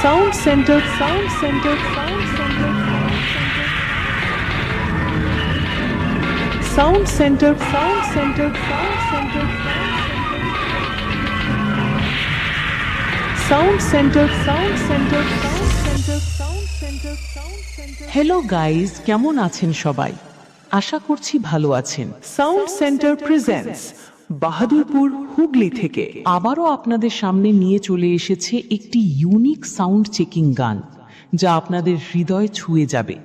Sound Center, Sound Center, Sound Center, Sound Center, Sound Center, Sound Center, Sound Center, Sound Center, Sound Center, Sound Center, Sound Center. Hello guys, কেমন আছেন সবাই? আশা করছি ভালো আছেন। Sound centre presents Bahadurpur Hooghly থেকে আবারও আপনাদের সামনে নিয়ে চলে এসেছে একটি ইউনিক সাউন্ড চেকিং গান, যা আপনাদের হৃদয় ছুঁয়ে যাবে।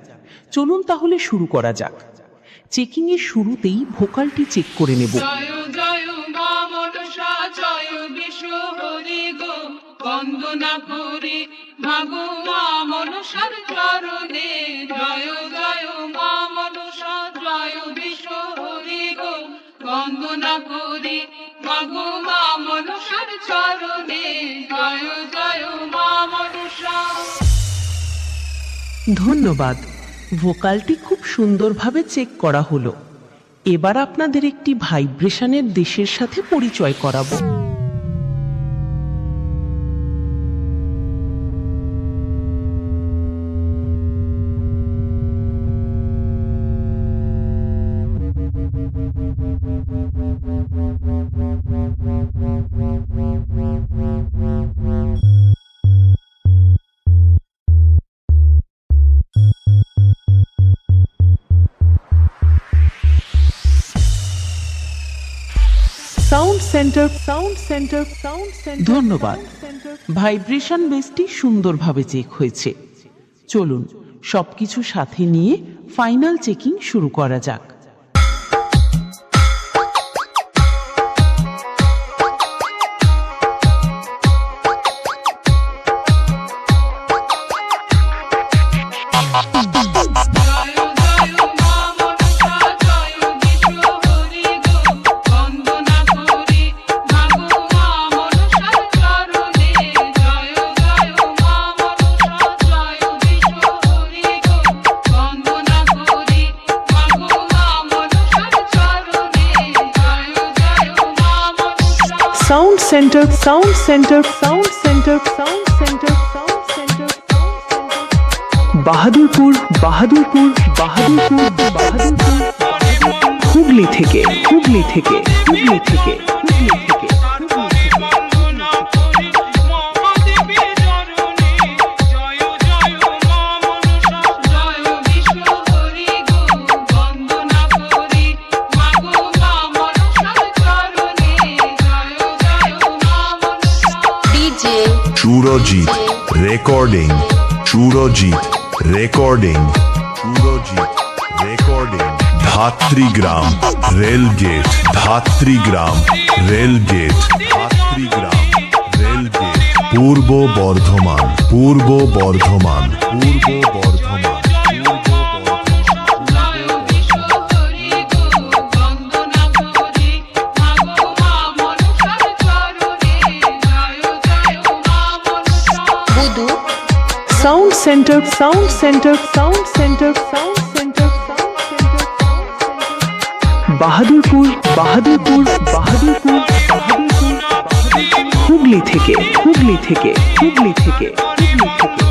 চলুন তাহলে শুরু করা যাক। চেকিং এর শুরুতেই ভোকালটি চেক করে নেব। বন্দনা করি মাগো মা মনসার চরণে, জয় জয় মা মনসা জয় বিশ্ব হরি গো। বন্দনা করি মাগো মা মনসার চরণে, জয় জয় মা মনসা। ধন্যবাদ। ভোকালটি খুব সুন্দরভাবে চেক করা হলো। এবার আপনাদের একটি ভাইব্রেশনের দেশের সাথে পরিচয় করাবো। Sound centre, sound centre, sound centre. ধন্যবাদ। ভাইব্রেশন বেসটি সুন্দরভাবে চেক হয়েছে। চলুন সবকিছু সাথে নিয়ে ফাইনাল চেকিং শুরু করা যাক। Sound centre, sound centre, sound centre, sound centre, sound centre, Bahadurpur, Bahadurpur, Bahadurpur, Bahadurpur, Hooghly থেকে, হুগলি থেকে, হুগলি থেকে, হুগলি থেকে। Surajit recording, Surajit recording, Surajit recording. Dhatrigram rail gate, Dhatrigram rail gate, Dhatrigram rail gate. পূর্ব বর্ধমান, পূর্ব বর্ধমান, পূর্ব Bardhaman. Sound centre, sound centre, sound centre, sound centre, sound centre, Bahadurpur, Bahadurpur, Bahadurpur, Bahadurpur, Hooghly থেকে, হুগলি থেকে, হুগলি থেকে, হুগলি থেকে।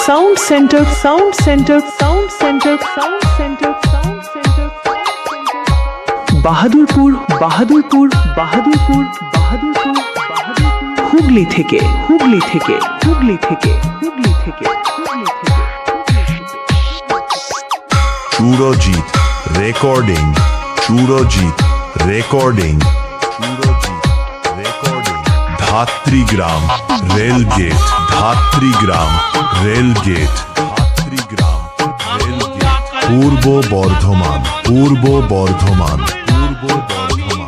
Sound center, sound center, sound center, sound center, sound center, Bahadurpur, Bahadurpur, Bahadurpur, Bahadurpur, Bahadurpur, Hooghly থেকে, হুগলি থেকে, হুগলি থেকে, হুগলি থেকে, হুগলি থেকে। Surajit recording, Surajit recording, Surajit recording. Dhatrigram rail gate, Dhatrigram rail gate, Dhatrigram rail gate. পূর্ব বর্ধমান, পূর্ব বর্ধমান, পূর্ব Bardhaman.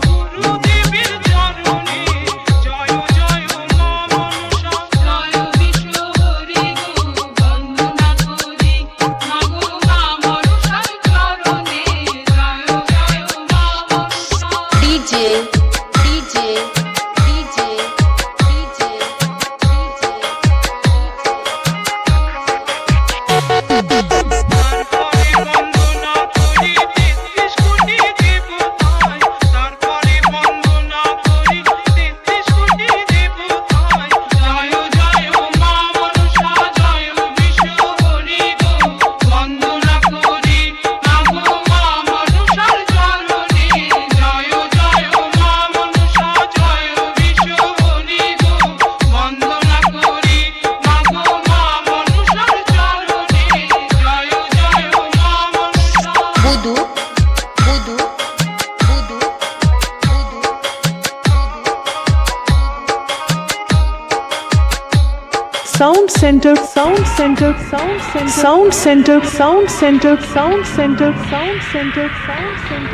Sound center, sound center, sound center, sound center, sound center, sound center, sound center, sound center,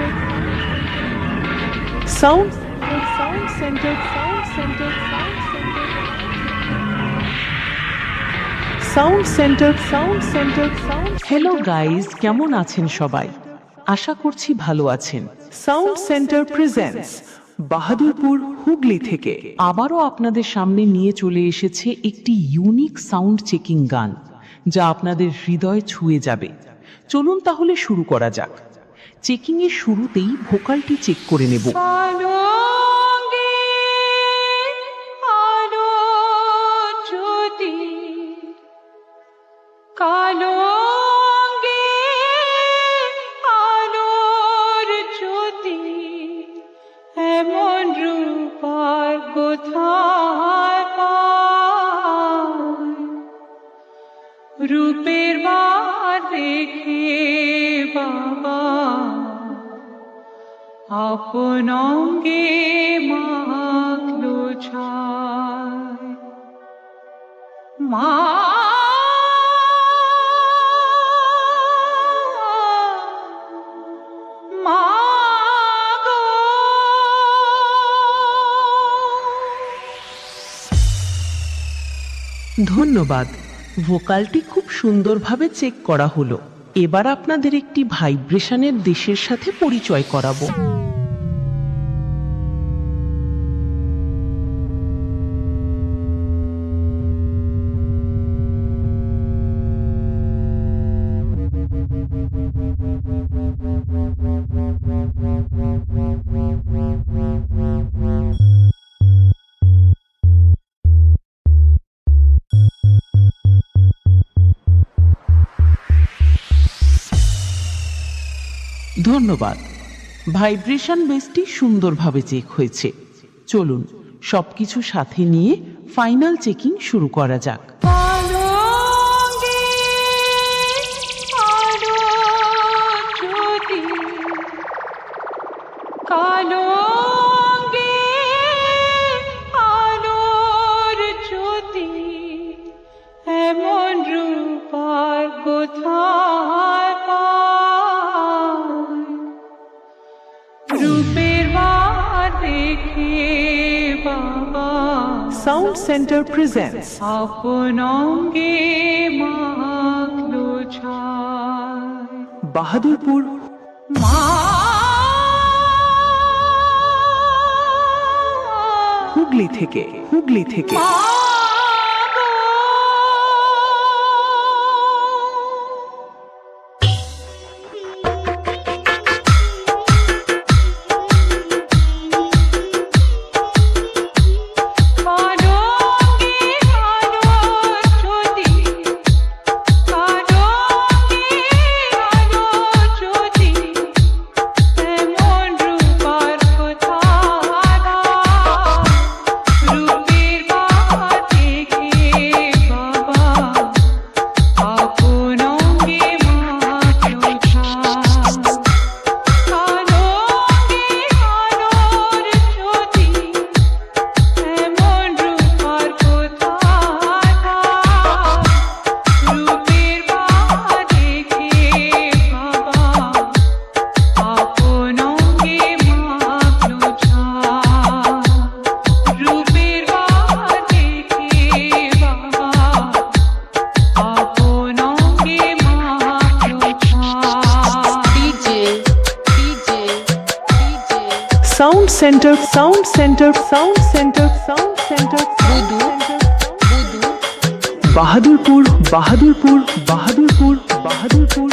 sound center, sound center, sound center, sound center, sound. Hello guys, কেমন আছেন সবাই? আশা করছি ভালো আছেন। Sound centre presents Bahadurpur Hooghly থেকে আবারও আপনাদের সামনে নিয়ে চলে এসেছে একটি ইউনিক সাউন্ড চেকিং গান, যা আপনাদের হৃদয় ছুঁয়ে যাবে। চলুন তাহলে শুরু করা যাক। চেকিং এর শুরুতেই ভোকালটি চেক করে নেব। আলোঙ্গে আলো জ্যোতি, কালোঙ্গে আলোর জ্যোতি, এমন রূপার কোথায় পাই? রূপের বার দেখে বাবা আপন অঙ্গে মাখলো ছাই। মা মা গো, ধন্যবাদ। ভোকালটি খুব সুন্দরভাবে চেক করা হলো। এবার আপনাদের একটি ভাইব্রেশনের দেশের সাথে পরিচয় করাবো। ধন্যবাদ। ভাইব্রেশন বেসটি সুন্দরভাবে চেক হয়েছে। চলুন সবকিছু সাথে নিয়ে ফাইনাল চেকিং শুরু করা যাক। কালোঙ্গে আলো জ্যোতি, কালোঙ্গে আলোর জ্যোতি, এমন রূপার কোথায় পাই? রূপের বার দেখে বাবা সাউন্ড সেন্টার প্রেজেন্টস আপন অঙ্গে মাখলো ছাই। বাহাদুরপুর মা হুগলি থেকে মা গো, কালোঙ্গে আলোর জ্যোতি, কালোঙ্গে আলোর জ্যোতি, এমন রূপার কোথায় পাই? রূপের বার দেখে বাবা আপন অঙ্গে মাখলো ছাই। কালোঙ্গে আলোর জ্যোতি, এমন রূপার কোথায় পাই? রূপের বার দেখে বাবা আপন অঙ্গে মাখলো ছাই। রূপের বার দেখে বাবা আপন অঙ্গে মাখলো ছাই। Sound centre, sound centre, sound centre, sound centre, Bahadurpur Bahadurpur Bahadurpur Bahadurpur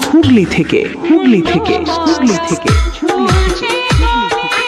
Hooghly থেকে হুগলি থেকে হুগলি থেকে হুগলি থেকে রূপের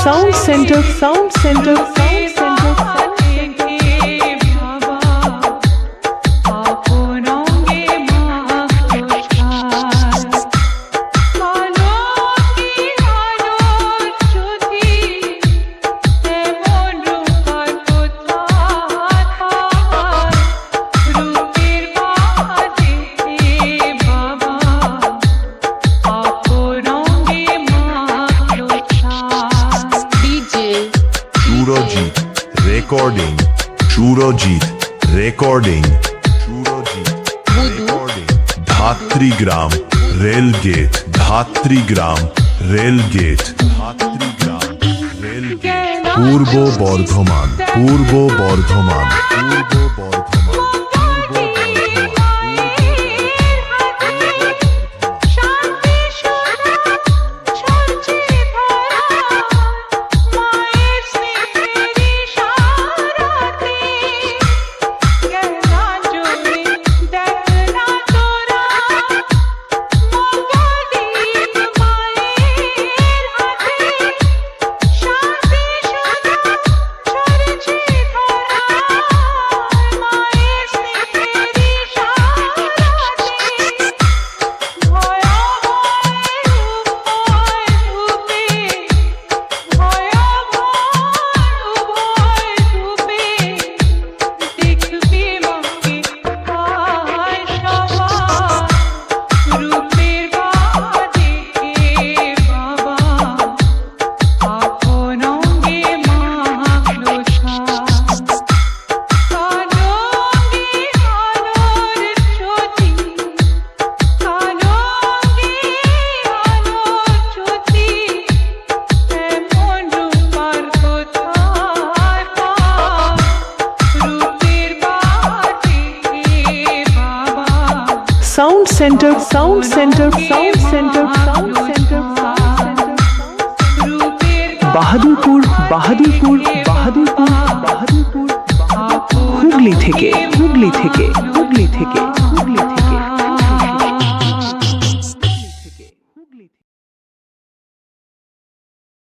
sound centre sound centre sound centre Surajit recording Surajit recording Surajit recording Dhatrigram rail gate Dhatrigram rail gate Dhatrigram rail gate পূর্ব বর্ধমান পূর্ব বর্ধমান পূর্ব Bardhaman sound centre sound centre sound centre sound centre Bahadurpur Bahadurpur Bahadurpur Bahadurpur Hooghly থেকে হুগলি থেকে হুগলি থেকে হুগলি থেকে